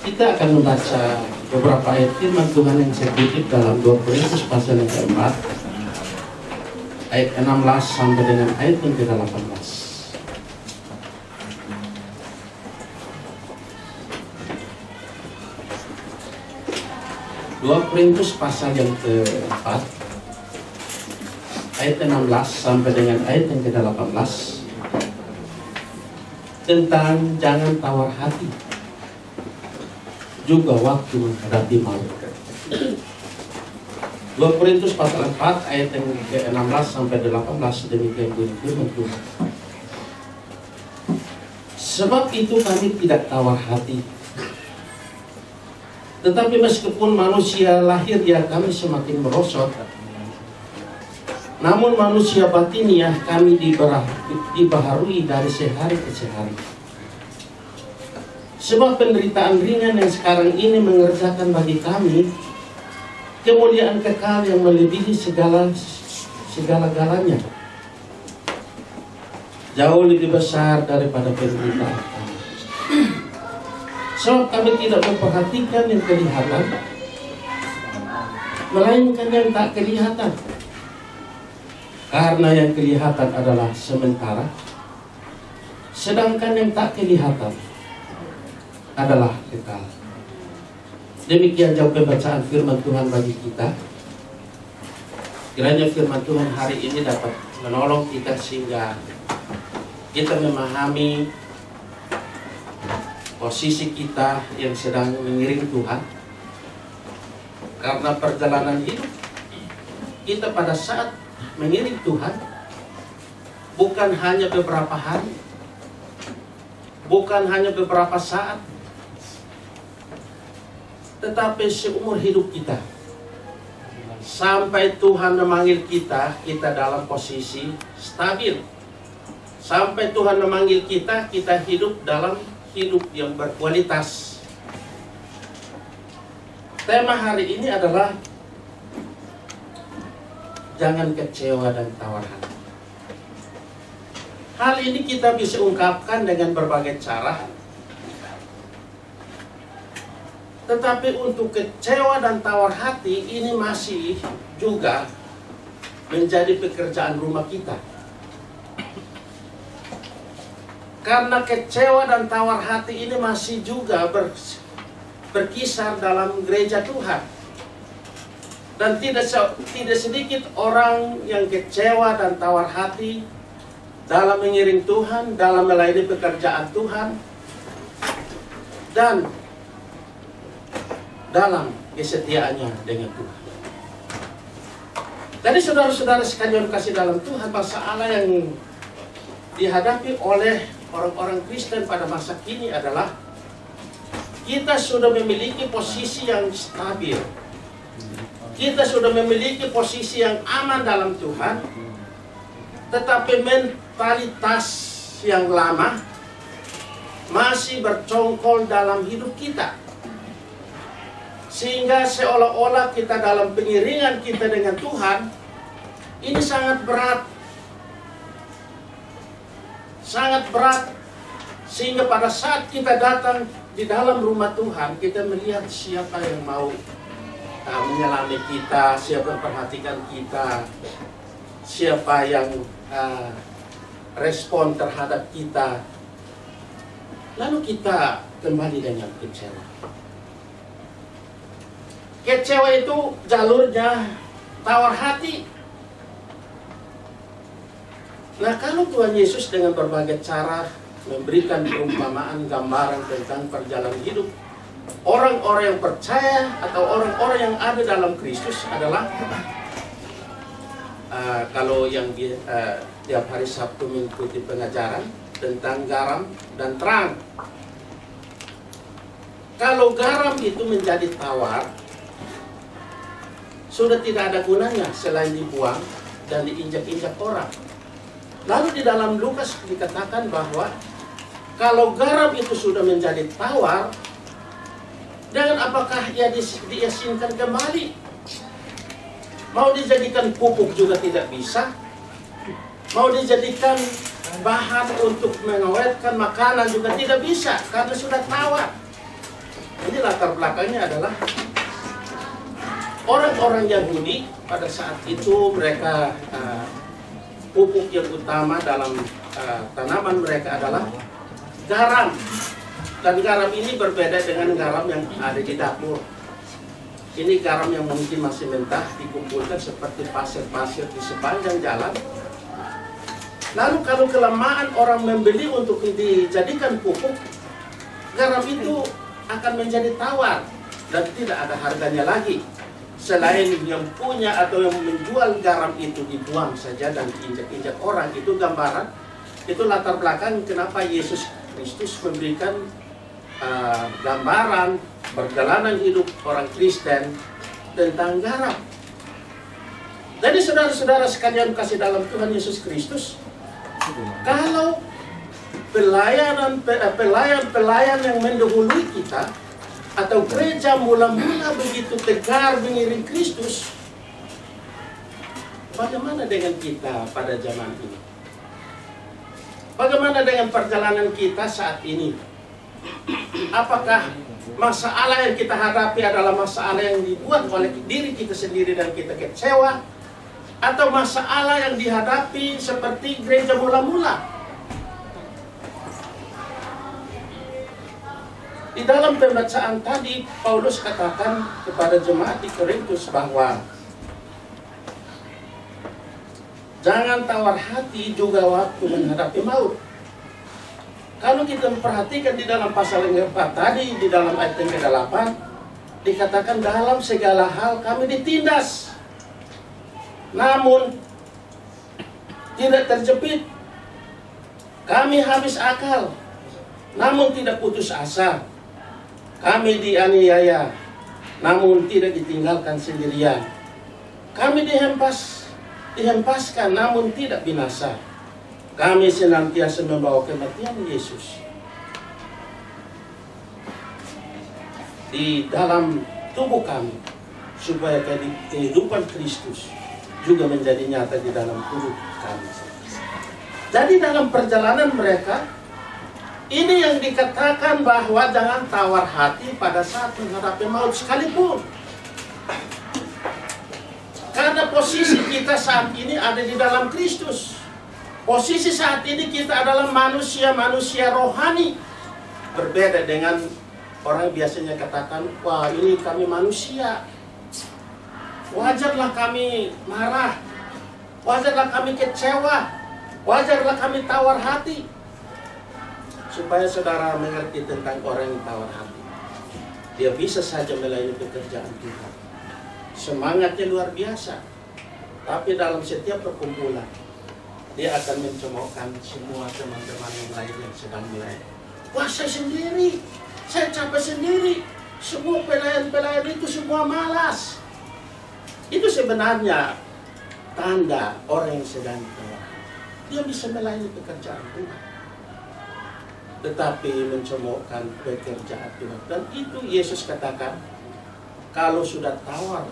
Kita akan membaca beberapa ayat firman Tuhan yang saya kutip dalam 2 Korintus pasal yang keempat, ayat 16 sampai dengan ayat yang ke-18. 2 Korintus pasal yang keempat, ayat 16 sampai dengan ayat yang ke-18, tentang jangan tawar hati juga waktu menghadapi maut. 2 Korintus pasal 4 ayat yang ke-16 sampai 18, demikian bunyi firman Tuhan. Sebab itu kami tidak tawar hati, tetapi meskipun manusia lahiriah kami semakin merosot, namun manusia batiniah kami dibaharui dari sehari ke sehari. Sebab penderitaan ringan yang sekarang ini mengerjakan bagi kami kemuliaan kekal yang melebihi segala-galanya, jauh lebih besar daripada penderitaan kami. Sebab kami tidak memperhatikan yang kelihatan, melainkan yang tak kelihatan. Karena yang kelihatan adalah sementara, sedangkan yang tak kelihatan adalah kekal. Demikian jauh pembacaan firman Tuhan bagi kita. Kiranya firman Tuhan hari ini dapat menolong kita sehingga kita memahami posisi kita yang sedang mengiring Tuhan. Karena perjalanan hidup kita pada saat mengiring Tuhan bukan hanya beberapa hari, bukan hanya beberapa saat, tetapi seumur hidup kita. Sampai Tuhan memanggil kita, kita dalam posisi stabil. Sampai Tuhan memanggil kita, kita hidup dalam hidup yang berkualitas. Tema hari ini adalah jangan kecewa dan tawar hati. Hal ini kita bisa ungkapkan dengan berbagai cara. Tetapi untuk kecewa dan tawar hati ini masih juga menjadi pekerjaan rumah kita. Karena kecewa dan tawar hati ini masih juga berkisar dalam gereja Tuhan. Dan tidak sedikit orang yang kecewa dan tawar hati dalam mengiring Tuhan, dalam melayani pekerjaan Tuhan, dan dalam kesetiaannya dengan Tuhan. Jadi saudara-saudara sekalian kasih dalam Tuhan, masalah yang dihadapi oleh orang-orang Kristen pada masa kini adalah kita sudah memiliki posisi yang stabil. Kita sudah memiliki posisi yang aman dalam Tuhan, tetapi mentalitas yang lama masih bercongkol dalam hidup kita. Sehingga seolah-olah kita dalam pengiringan kita dengan Tuhan ini sangat berat. Sangat berat. Sehingga pada saat kita datang di dalam rumah Tuhan, kita melihat siapa yang mau menyelami kita, siapa yang perhatikan kita, siapa yang respon terhadap kita. Lalu kita kembali dengan kecewa. Kecewa itu jalurnya tawar hati. Nah, kalau Tuhan Yesus dengan berbagai cara memberikan perumpamaan, gambaran tentang perjalanan hidup orang-orang yang percaya atau orang-orang yang ada dalam Kristus adalah kalau yang tiap hari Sabtu mengikuti pengajaran tentang garam dan terang. Kalau garam itu menjadi tawar, sudah tidak ada gunanya selain dibuang dan diinjak-injak orang. Lalu di dalam Lukas dikatakan bahwa kalau garam itu sudah menjadi tawar, dengan apakah ia diasinkan kembali? Mau dijadikan pupuk juga tidak bisa. Mau dijadikan bahan untuk mengawetkan makanan juga tidak bisa, karena sudah tawar. Ini ini latar belakangnya adalah orang-orang Yahudi pada saat itu mereka pupuk yang utama dalam tanaman mereka adalah garam. Dan garam ini berbeda dengan garam yang ada di dapur. Ini garam yang mungkin masih mentah, dikumpulkan seperti pasir-pasir di sepanjang jalan. Lalu kalau kelamaan orang membeli untuk dijadikan pupuk, garam itu akan menjadi tawar dan tidak ada harganya lagi. Selain yang punya atau yang menjual garam itu dibuang saja dan diinjak-injak orang, itu gambaran, itu latar belakang kenapa Yesus Kristus memberikan gambaran perjalanan hidup orang Kristen tentang garam. Jadi saudara-saudara sekalian kasih dalam Tuhan Yesus Kristus, kalau pelayan yang mendahului kita atau gereja mula-mula begitu tegar mengiring Kristus, bagaimana dengan kita pada zaman ini? Bagaimana dengan perjalanan kita saat ini? Apakah masalah yang kita hadapi adalah masalah yang dibuat oleh diri kita sendiri dan kita kecewa, atau masalah yang dihadapi seperti gereja mula-mula? Di dalam pembacaan tadi, Paulus katakan kepada jemaat di Korintus bahwa jangan tawar hati juga waktu menghadapi maut. Kalau kita memperhatikan di dalam pasal yang keempat tadi, di dalam ayat yang ke-8, dikatakan dalam segala hal kami ditindas, namun tidak terjepit. Kami habis akal, namun tidak putus asa. Kami dianiaya, namun tidak ditinggalkan sendirian. Kami dihempaskan, namun tidak binasa. Kami senantiasa membawa kematian Yesus di dalam tubuh kami, supaya kehidupan Kristus juga menjadi nyata di dalam tubuh kami. Jadi dalam perjalanan mereka, ini yang dikatakan bahwa jangan tawar hati pada saat menghadapi maut sekalipun. Karena posisi kita saat ini ada di dalam Kristus. Posisi saat ini kita adalah manusia-manusia rohani. Berbeda dengan orang biasanya katakan, wah ini kami manusia, wajarlah kami marah, wajarlah kami kecewa, wajarlah kami tawar hati. Supaya saudara mengerti tentang orang yang tawar hati, dia bisa saja melayani pekerjaan Tuhan, semangatnya luar biasa, tapi dalam setiap perkumpulan dia akan mencemoohkan semua teman-teman yang lain yang sedang melayani. Wah, saya sendiri, saya capek sendiri, semua pelayan-pelayan itu semua malas. Itu sebenarnya tanda orang yang sedang tawar hati. Dia bisa melayani pekerjaan Tuhan, tetapi mencemoohkan pekerjaan Tuhan. Dan itu Yesus katakan, kalau sudah tawar,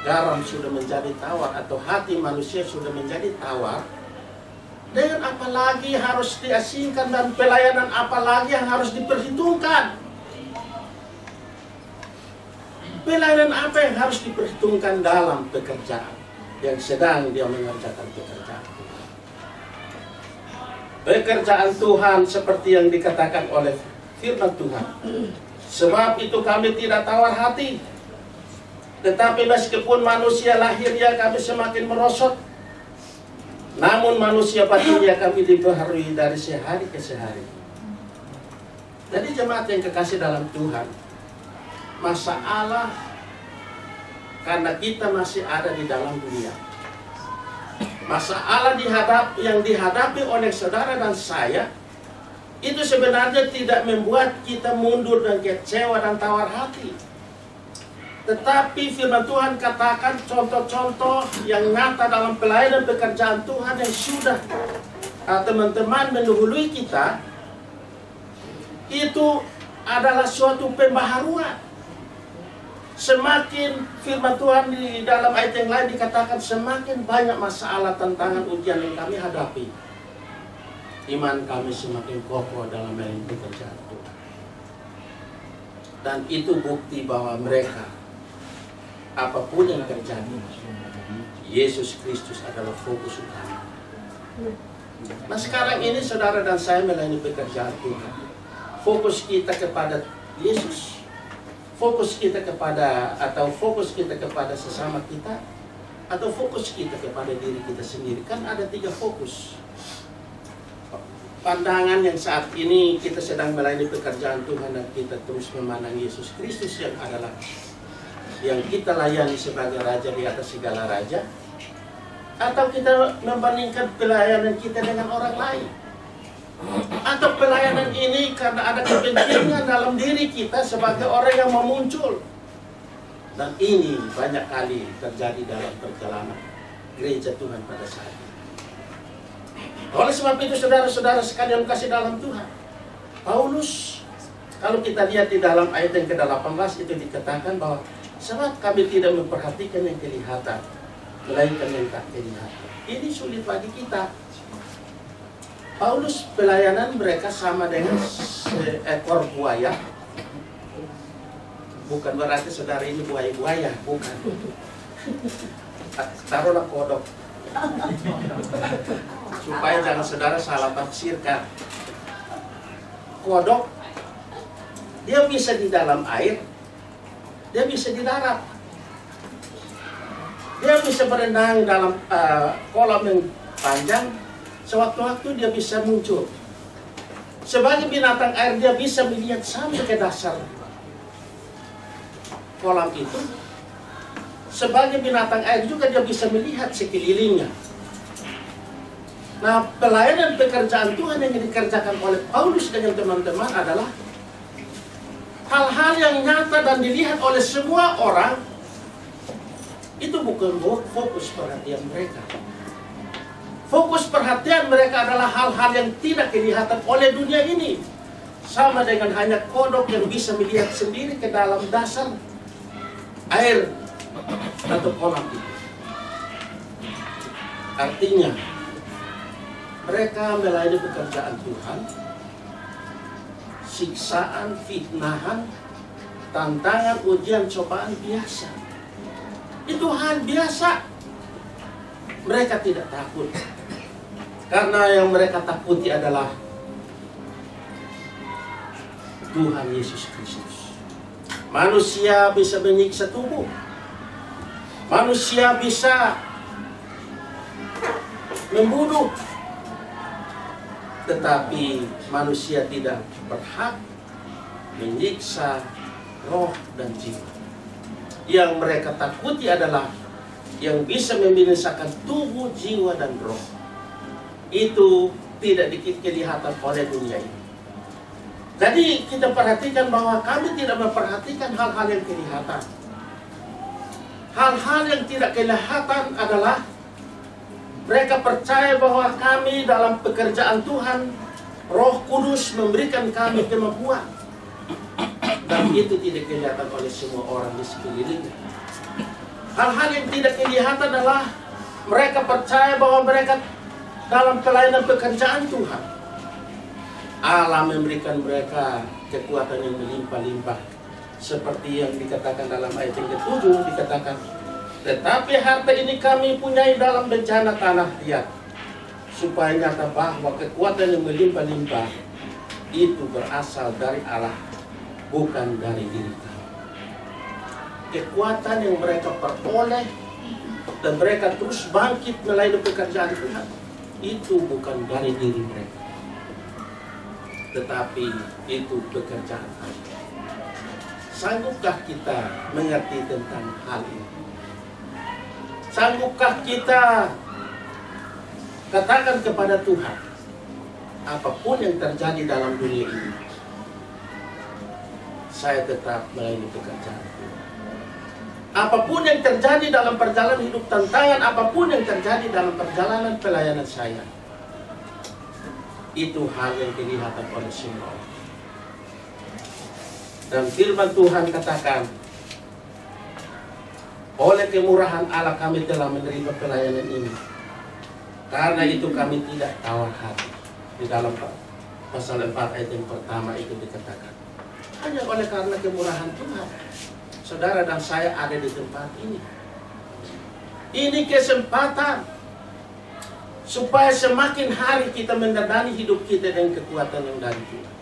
garam sudah menjadi tawar, atau hati manusia sudah menjadi tawar, dengan apa lagi harus diasingkan, dan pelayanan apa lagi yang harus diperhitungkan? Pelayanan apa yang harus diperhitungkan dalam pekerjaan yang sedang dia mengerjakan pekerjaan? Pekerjaan Tuhan seperti yang dikatakan oleh firman Tuhan. Sebab itu kami tidak tawar hati, tetapi meskipun manusia lahirnya kami semakin merosot, namun manusia batinnya kami dibaharui dari sehari ke sehari. Jadi jemaat yang kekasih dalam Tuhan, masalah karena kita masih ada di dalam dunia, masalah yang dihadapi oleh saudara dan saya, itu sebenarnya tidak membuat kita mundur dan kecewa dan tawar hati. Tetapi firman Tuhan katakan contoh-contoh yang nyata dalam pelayanan pekerjaan Tuhan yang sudah teman-teman mendahului kita, itu adalah suatu pembaharuan. Semakin firman Tuhan di dalam ayat yang lain dikatakan, semakin banyak masalah, tantangan, ujian yang kami hadapi, iman kami semakin kokoh dalam melayani pekerjaan Tuhan. Dan itu bukti bahwa mereka, apapun yang terjadi, Yesus Kristus adalah fokus utama. Nah sekarang ini saudara dan saya melayani pekerjaan Tuhan. Fokus kita kepada Yesus, fokus kita kepada sesama kita, atau fokus kita kepada diri kita sendiri. Kan ada 3 fokus. Pandangan yang saat ini kita sedang melayani pekerjaan Tuhan dan kita terus memandang Yesus Kristus yang adalah yang kita layani sebagai Raja di atas segala raja, atau kita membandingkan pelayanan kita dengan orang lain, atau pelayanan ini karena ada kepentingan dalam diri kita sebagai orang yang mau muncul. Dan ini banyak kali terjadi dalam perjalanan gereja Tuhan pada saat ini. Oleh sebab itu saudara-saudara sekalian kasih dalam Tuhan, Paulus, kalau kita lihat di dalam ayat yang ke-18 itu dikatakan bahwa sebab kami tidak memperhatikan yang kelihatan, melainkan yang tak kelihatan. Ini sulit bagi kita. Paulus pelayanan mereka sama dengan seekor buaya. Bukan berarti saudara ini buaya-buaya, bukan. Taruhlah kodok, supaya jangan saudara salah tafsirkan. Kodok, dia bisa di dalam air, dia bisa di darat. Dia bisa berenang dalam kolam yang panjang, sewaktu-waktu dia bisa muncul. Sebagai binatang air dia bisa melihat sampai ke dasar kolam itu. Sebagai binatang air juga dia bisa melihat sekelilingnya. Nah, pelayanan pekerjaan Tuhan yang dikerjakan oleh Paulus dengan teman-teman adalah hal-hal yang nyata dan dilihat oleh semua orang. Itu bukan fokus perhatian mereka. Fokus perhatian mereka adalah hal-hal yang tidak kelihatan oleh dunia ini. Sama dengan hanya kodok yang bisa melihat sendiri ke dalam dasar air atau kolam itu. Artinya, mereka melayani pekerjaan Tuhan, siksaan, fitnahan, tantangan, ujian, cobaan biasa. Itu hal biasa. Mereka tidak takut. Karena yang mereka takuti adalah Tuhan Yesus Kristus. Manusia bisa menyiksa tubuh. Manusia bisa membunuh. Tetapi manusia tidak berhak menyiksa roh dan jiwa. Yang mereka takuti adalah yang bisa membinasakan tubuh, jiwa, dan roh. Itu tidak kelihatan oleh dunia ini. Jadi kita perhatikan bahwa kami tidak memperhatikan hal-hal yang kelihatan. Hal-hal yang tidak kelihatan adalah mereka percaya bahwa kami dalam pekerjaan Tuhan, Roh Kudus memberikan kami kemampuan. Dan itu tidak kelihatan oleh semua orang di sekelilingnya. Hal-hal yang tidak kelihatan adalah mereka percaya bahwa mereka dalam pelayanan pekerjaan Tuhan, Allah memberikan mereka kekuatan yang melimpah-limpah. Seperti yang dikatakan dalam ayat yang ke-7, dikatakan, tetapi harta ini kami punyai dalam bencana tanah liat, supaya nyata bahwa kekuatan yang melimpah-limpah itu berasal dari Allah, bukan dari diri kami. Kekuatan yang mereka peroleh dan mereka terus bangkit melayani pekerjaan Tuhan, itu bukan dari diri mereka, tetapi itu pekerjaan Allah. Sanggupkah kita mengerti tentang hal ini? Sanggupkah kita katakan kepada Tuhan, apapun yang terjadi dalam dunia ini, saya tetap melayani pekerjaan Tuhan. Apapun yang terjadi dalam perjalanan hidup, tantangan apapun yang terjadi dalam perjalanan pelayanan saya, itu hal yang kelihatan oleh semua orang. Dan firman Tuhan katakan, oleh kemurahan Allah kami telah menerima pelayanan ini. Karena itu kami tidak tawar hati. Di dalam pasal 4 ayat yang pertama itu dikatakan, Hanya oleh karena kemurahan Tuhan, saudara dan saya ada di tempat ini. Ini kesempatan supaya semakin hari kita mendandani hidup kita dengan kekuatan yang dari Tuhan.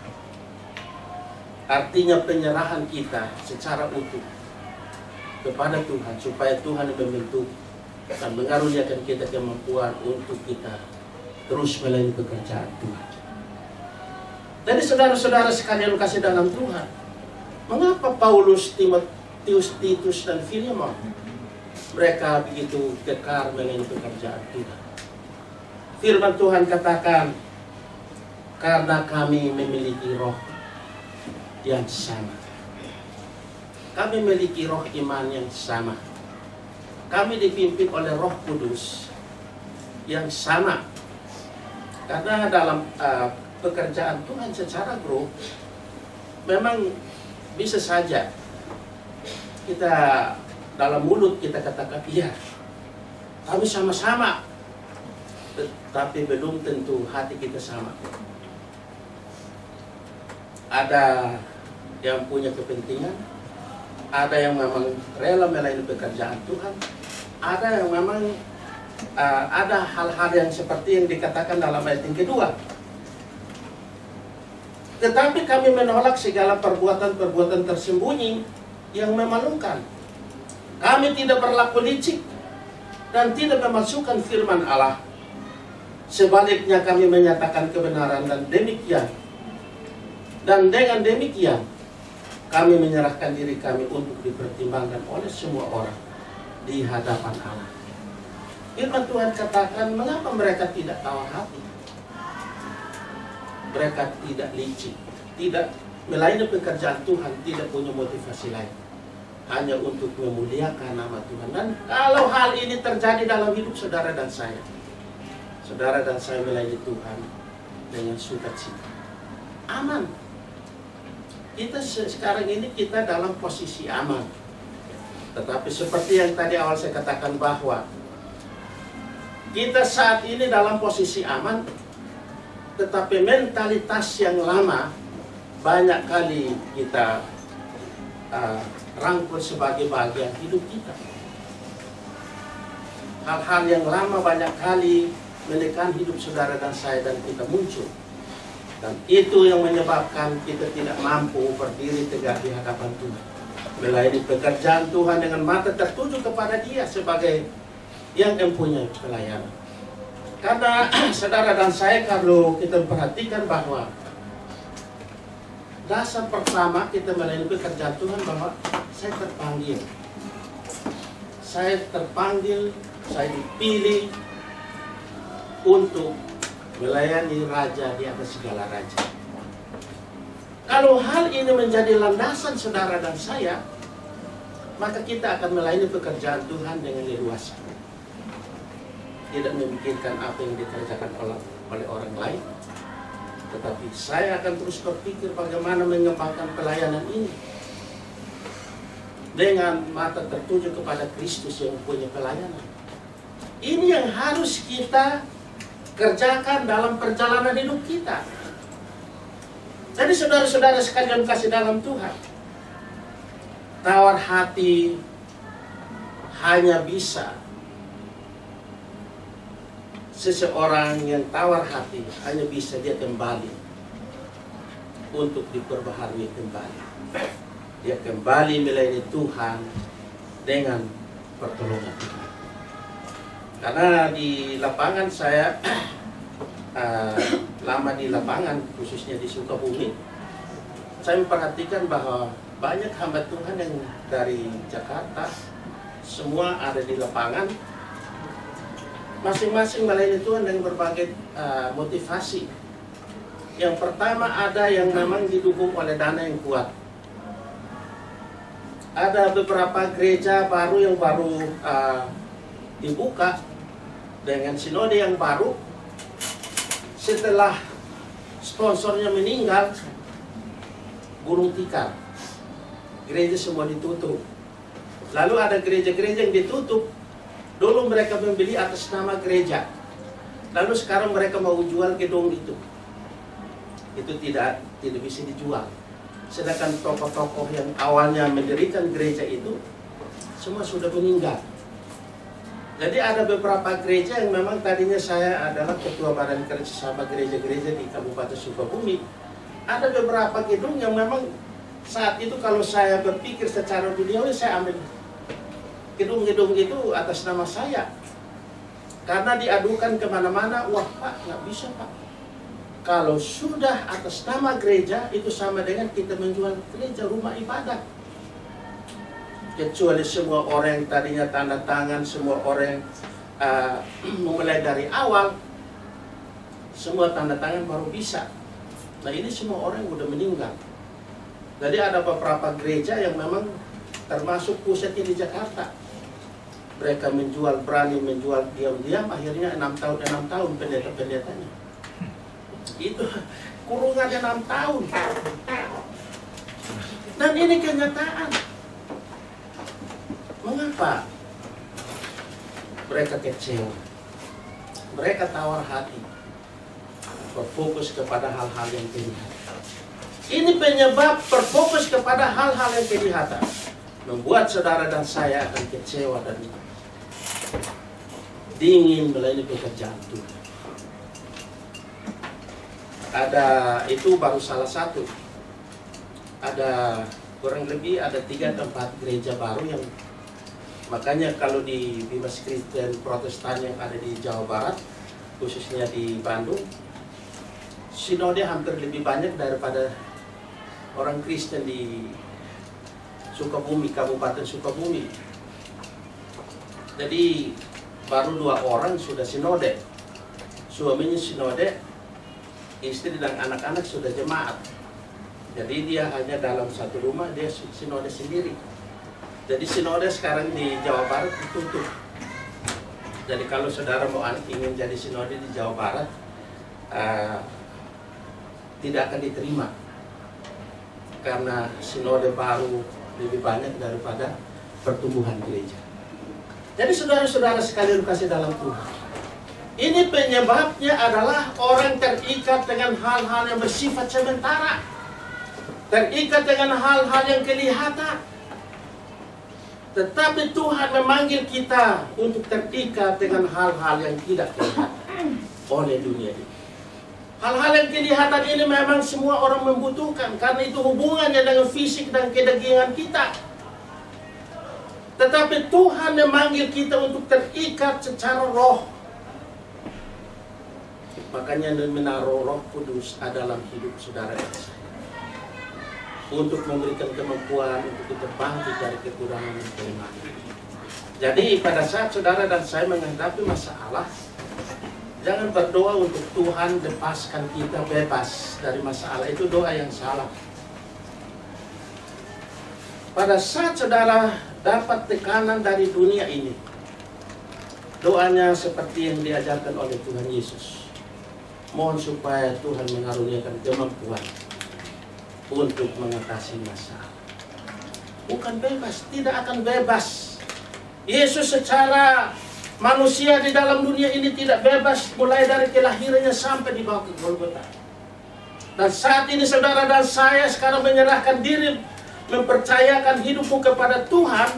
Artinya penyerahan kita secara utuh kepada Tuhan, supaya Tuhan membentuk dan mengaruniakan kita kemampuan untuk kita terus melayani pekerjaan Tuhan. Jadi saudara-saudara sekalian kasih dalam Tuhan, mengapa Paulus, Timotius, Titus, dan Filemon mereka begitu kekar melayani pekerjaan Tuhan? Firman Tuhan katakan, karena kami memiliki roh yang sama. Kami memiliki roh iman yang sama. Kami dipimpin oleh Roh Kudus yang sama. Karena dalam pekerjaan Tuhan secara grup, memang bisa saja kita dalam mulut kita katakan, iya, kami sama-sama, tapi belum tentu hati kita sama. Ada yang punya kepentingan, ada yang memang rela melayani pekerjaan Tuhan, ada yang memang ada hal-hal yang seperti yang dikatakan dalam ayat yang kedua. Tetapi kami menolak segala perbuatan-perbuatan tersembunyi yang memalukan. Kami tidak berlaku licik dan tidak memasukkan firman Allah. Sebaliknya kami menyatakan kebenaran, dan demikian. Dan dengan demikian kami menyerahkan diri kami untuk dipertimbangkan oleh semua orang di hadapan Allah. Firman Tuhan katakan, mengapa mereka tidak tawar hati? Mereka tidak licik, tidak melayani pekerjaan Tuhan, tidak punya motivasi lain, hanya untuk memuliakan nama Tuhan. Dan kalau hal ini terjadi dalam hidup saudara dan saya melayani Tuhan dengan sukacita, aman. Kita sekarang ini kita dalam posisi aman. Tetapi seperti yang tadi awal saya katakan, bahwa kita saat ini dalam posisi aman, tetapi mentalitas yang lama banyak kali kita rangkul sebagai bagian hidup kita. Hal-hal yang lama banyak kali menekan hidup saudara dan saya, dan kita muncul. Dan itu yang menyebabkan kita tidak mampu berdiri tegak di hadapan Tuhan, melayani pekerjaan Tuhan dengan mata tertuju kepada Dia sebagai yang mempunyai pelayanan. Karena saudara dan saya, kalau kita perhatikan bahwa dasar pertama kita melayani pekerjaan Tuhan, bahwa saya terpanggil, saya dipilih untuk melayani Raja di atas segala raja. Kalau hal ini menjadi landasan saudara dan saya, maka kita akan melayani pekerjaan Tuhan dengan leluasa. Tidak memikirkan apa yang dikerjakan oleh orang lain, tetapi saya akan terus berpikir bagaimana mengembangkan pelayanan ini dengan mata tertuju kepada Kristus yang punya pelayanan. Ini yang harus kita kerjakan dalam perjalanan hidup kita. Jadi saudara-saudara sekalian kasih dalam Tuhan, tawar hati hanya bisa, seseorang yang tawar hati hanya bisa dia kembali untuk diperbaharui kembali. Dia kembali melayani Tuhan dengan pertolongan Tuhan. Karena di lapangan saya lama di lapangan, khususnya di Sukabumi, saya memperhatikan bahwa banyak hamba Tuhan yang dari Jakarta, semua ada di lapangan, masing-masing melayani Tuhan dengan berbagai motivasi. Yang pertama, ada yang memang didukung oleh dana yang kuat. Ada beberapa gereja baru yang baru dibuka dengan sinode yang baru. Setelah sponsornya meninggal, gulung tikar, gereja semua ditutup. Lalu ada gereja-gereja yang ditutup, dulu mereka membeli atas nama gereja, lalu sekarang mereka mau jual gedung itu tidak bisa dijual. Sedangkan tokoh-tokoh yang awalnya mendirikan gereja itu semua sudah meninggal. Jadi ada beberapa gereja yang memang tadinya saya adalah ketua badan kerjasama gereja-gereja di Kabupaten Sukabumi. Ada beberapa gedung yang memang saat itu kalau saya berpikir secara duniawi, saya ambil gedung-gedung itu atas nama saya. Karena diadukan kemana-mana, wah Pak, nggak bisa Pak. Kalau sudah atas nama gereja, itu sama dengan kita menjual gereja, rumah ibadah. Kecuali semua orang yang tadinya tanda tangan, semua orang memulai dari awal, semua tanda tangan baru bisa. Nah ini semua orang yang udah meninggal. Jadi ada beberapa gereja yang memang termasuk pusatnya di Jakarta. Mereka berani menjual diam-diam, akhirnya 6 tahun pendeta-pendetanya. Itu kurungannya 6 tahun. Dan ini kenyataan. Mengapa mereka kecewa? Mereka tawar hati, berfokus kepada hal-hal yang kelihatan. Ini penyebab berfokus kepada hal-hal yang kelihatan membuat saudara dan saya akan kecewa dan dingin melayani pekerjaan Tuhan. Ada itu baru salah satu. Ada kurang lebih ada 3 tempat gereja baru yang makanya kalau di Bimas Kristen Protestan yang ada di Jawa Barat, khususnya di Bandung, sinode hampir lebih banyak daripada orang Kristen di Sukabumi, Kabupaten Sukabumi. Jadi baru 2 orang sudah sinode. Suaminya sinode, istri dan anak-anak sudah jemaat. Jadi dia hanya dalam satu rumah, dia sinode sendiri. Jadi sinode sekarang di Jawa Barat ditutup. Jadi kalau saudara mau ingin jadi sinode di Jawa Barat, tidak akan diterima. Karena sinode baru lebih banyak daripada pertumbuhan gereja. Jadi saudara-saudara sekalian kasih dalam Tuhan, ini penyebabnya adalah orang terikat dengan hal-hal yang bersifat sementara, terikat dengan hal-hal yang kelihatan. Tetapi Tuhan memanggil kita untuk terikat dengan hal-hal yang tidak kelihatan oleh dunia ini. Hal-hal yang kelihatan ini memang semua orang membutuhkan, karena itu hubungannya dengan fisik dan kedagingan kita. Tetapi Tuhan memanggil kita untuk terikat secara roh. Makanya menaruh Roh Kudus dalam hidup saudara dan saya, untuk memberikan kemampuan untuk kita bangkit dari kekurangan dan kelemahan. Jadi pada saat saudara dan saya menghadapi masalah, jangan berdoa untuk Tuhan lepaskan kita bebas dari masalah. Itu doa yang salah. Pada saat saudara dapat tekanan dari dunia ini, doanya seperti yang diajarkan oleh Tuhan Yesus. Mohon supaya Tuhan mengaruniakan kemampuan untuk mengatasi masalah. Bukan bebas, tidak akan bebas. Yesus secara manusia di dalam dunia ini tidak bebas, mulai dari kelahirannya sampai dibawa ke Golgota. Dan saat ini saudara dan saya sekarang menyerahkan diri, mempercayakan hidupmu kepada Tuhan,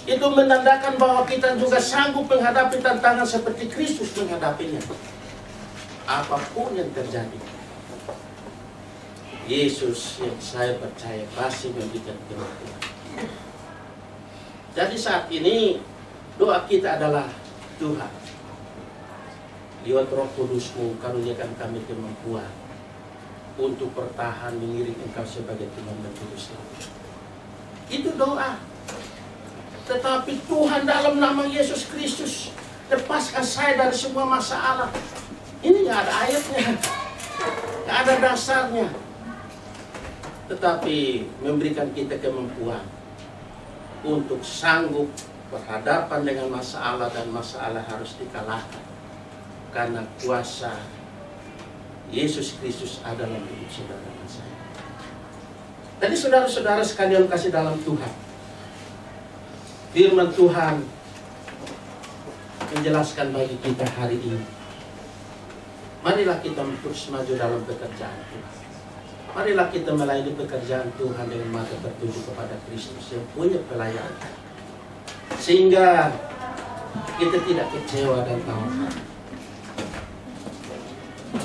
itu menandakan bahwa kita juga sanggup menghadapi tantangan seperti Kristus menghadapinya. Apapun yang terjadi, Yesus yang saya percaya pasti memberikan kemampuan. Jadi saat ini doa kita adalah, Tuhan, lewat Roh Kudus-Mu karuniakan kami kemampuan untuk bertahan mengiring Engkau sebagai Tuhan dan Juru Selamat. Itu doa. Tetapi Tuhan dalam nama Yesus Kristus, lepaskan saya dari semua masalah. Ini nggak ada ayatnya, nggak ada dasarnya. Tetapi memberikan kita kemampuan untuk sanggup berhadapan dengan masalah, dan masalah harus dikalahkan. Karena kuasa Yesus Kristus adalah hidup saudara dan saya. Jadi saudara-saudara sekalian kasih dalam Tuhan, firman Tuhan menjelaskan bagi kita hari ini. Marilah kita terus maju dalam pekerjaan Tuhan. Marilah kita melayani pekerjaan Tuhan dengan mata tertuju kepada Kristus yang punya pelayanan, sehingga kita tidak kecewa dan tahu.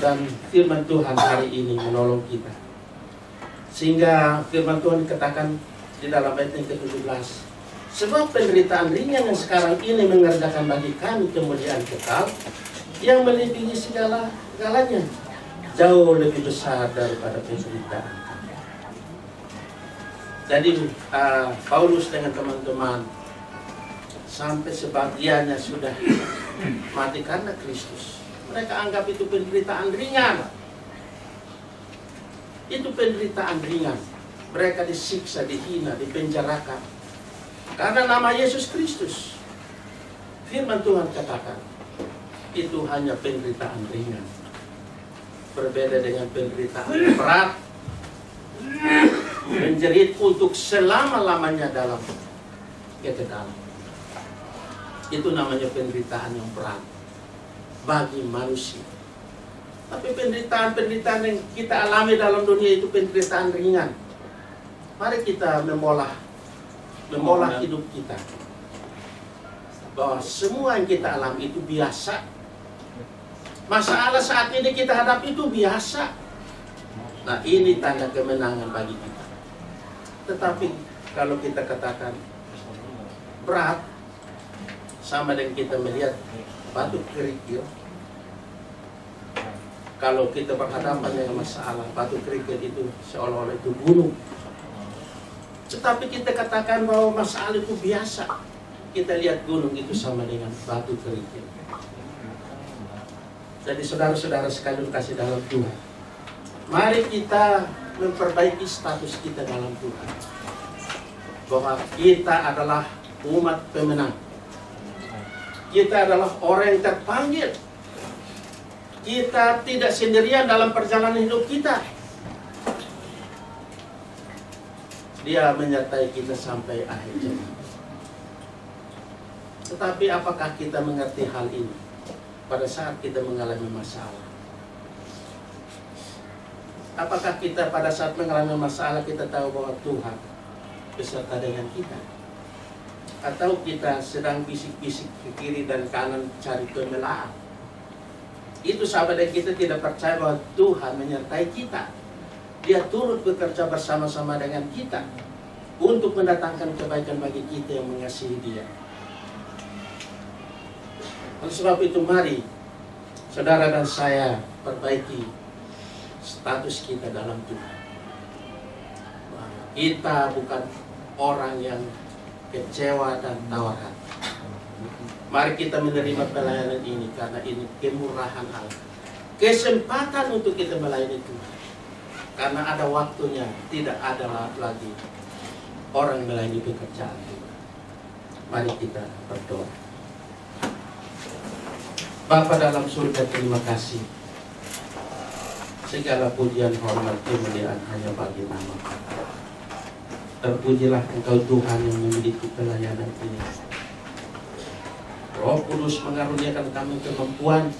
Dan firman Tuhan hari ini menolong kita, sehingga firman Tuhan dikatakan di dalam ayat yang ke-17, sebab penderitaan ringan yang sekarang ini mengerjakan bagi kami kemuliaan kekal yang melebihi segala-galanya, jauh lebih besar daripada penderitaan. Jadi Paulus dengan teman-teman sampai sebagiannya sudah mati karena Kristus. Mereka anggap itu penderitaan ringan. Itu penderitaan ringan. Mereka disiksa, dihina, dipenjarakan karena nama Yesus Kristus. Firman Tuhan katakan itu hanya penderitaan ringan, berbeda dengan penderitaan berat, menjerit untuk selama-lamanya dalam kekekalan. Itu namanya penderitaan yang berat bagi manusia. Tapi penderitaan-penderitaan yang kita alami dalam dunia itu penderitaan ringan. Mari kita memolah hidup kita, bahwa semua yang kita alami itu biasa. Masalah saat ini kita hadapi itu biasa. Nah, ini tanda kemenangan bagi kita. Tetapi kalau kita katakan berat, sama dengan kita melihat batu kerikil. Kalau kita berhadapan dengan masalah, batu kerikil itu seolah-olah itu gunung. Tetapi kita katakan bahwa masalah itu biasa. Kita lihat gunung itu sama dengan batu kerikil. Jadi saudara-saudara sekalian kasih dalam Tuhan, mari kita memperbaiki status kita dalam Tuhan, bahwa kita adalah umat pemenang. Kita adalah orang yang terpanggil. Kita tidak sendirian dalam perjalanan hidup kita. Dia menyertai kita sampai akhir zaman. Tetapi apakah kita mengerti hal ini pada saat kita mengalami masalah? Apakah kita pada saat mengalami masalah kita tahu bahwa Tuhan beserta dengan kita? Atau kita sedang bisik-bisik ke kiri dan kanan cari pembelaan? Itu sahabat, kita tidak percaya bahwa Tuhan menyertai kita. Dia turut bekerja bersama-sama dengan kita untuk mendatangkan kebaikan bagi kita yang mengasihi Dia. Oleh sebab itu mari saudara dan saya perbaiki status kita dalam Tuhan. Kita bukan orang yang kecewa dan tawar hati. Mari kita menerima pelayanan ini karena ini kemurahan Allah. Kesempatan untuk kita melayani Tuhan. Karena ada waktunya, tidak ada lagi orang melayani pekerjaan Tuhan. Mari kita berdoa. Bapa dalam surga, terima kasih. Segala pujian, hormat, kemuliaan hanya bagi nama. Terpujilah Engkau Tuhan yang memiliki pelayanan ini. Roh Kudus mengaruniakan kami kemampuan,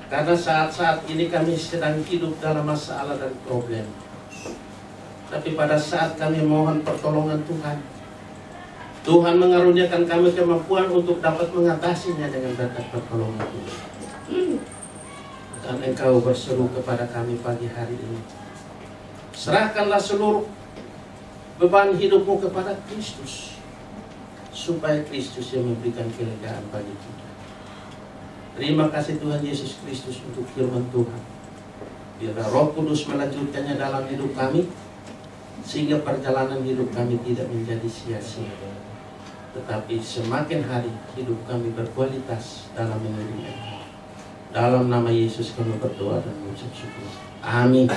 karena saat-saat ini kami sedang hidup dalam masalah dan problem. Tapi pada saat kami mohon pertolongan Tuhan, Tuhan mengaruniakan kami kemampuan untuk dapat mengatasinya dengan berkat pertolongan Tuhan. Dan Engkau berseru kepada kami pagi hari ini, serahkanlah seluruh beban hidupmu kepada Kristus, supaya Kristus yang memberikan kelegaan bagi kita. Terima kasih Tuhan Yesus Kristus untuk firman Tuhan. Biarlah Roh Kudus melanjutkannya dalam hidup kami, sehingga perjalanan hidup kami tidak menjadi sia-sia, tetapi semakin hari hidup kami berkualitas dalam mengiring Engkau. Dalam nama Yesus kami berdoa dan mengucap syukur. Amin.